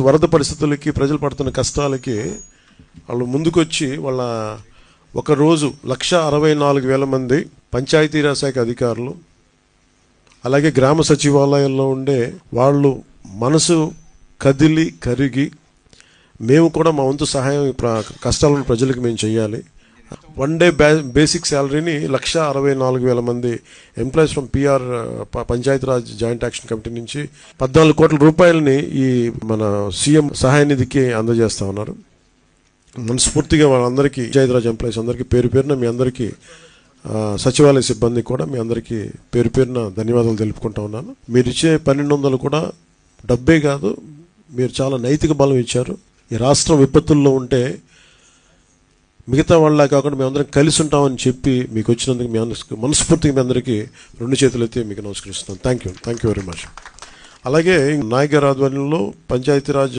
వరద పరిస్థితులకి ప్రజలు పడుతున్న కష్టాలకి వాళ్ళు ముందుకొచ్చి వాళ్ళ ఒకరోజు 1,64,000 మంది పంచాయతీరాజ్ శాఖ అధికారులు, అలాగే గ్రామ సచివాలయంలో ఉండే వాళ్ళు మనసు కదిలి కరిగి మేము కూడా మా వంతు సహాయం కష్టాలను ప్రజలకు మేము చేయాలి. 1 డే బేసిక్ శాలరీని 1,64,000 మంది employees from PR Panchayati Raj joint action committee నుంచి 14 కోట్ల రూపాయలని ఈ మన సీఎం సహాయ నిధికి అందజేస్తా ఉన్నారు. మనస్ఫూర్తిగా వాళ్ళందరికీ పంచాయతీరాజ్ ఎంప్లాయీస్ అందరికీ పేరు పేరున మీ అందరికీ సచివాలయ సిబ్బంది కూడా మీ అందరికీ పేరు పేరున ధన్యవాదాలు తెలుపుకుంటా ఉన్నాను. మీరు ఇచ్చే 1,200 కూడా డబ్బే కాదు, మీరు చాలా నైతిక బలం ఇచ్చారు. ఈ రాష్ట్రం విపత్తుల్లో ఉంటే మిగతా వాళ్ళ కాకుండా మేమందరం కలిసి ఉంటామని చెప్పి మీకు వచ్చినందుకు మీ మనస్ఫూర్తిగా మీ అందరికీ 2 చేతులు ఎత్తి మీకు నమస్కరిస్తున్నాను. Thank you very much. అలాగే నాయక్ గారి ఆధ్వర్యంలో పంచాయతీరాజ్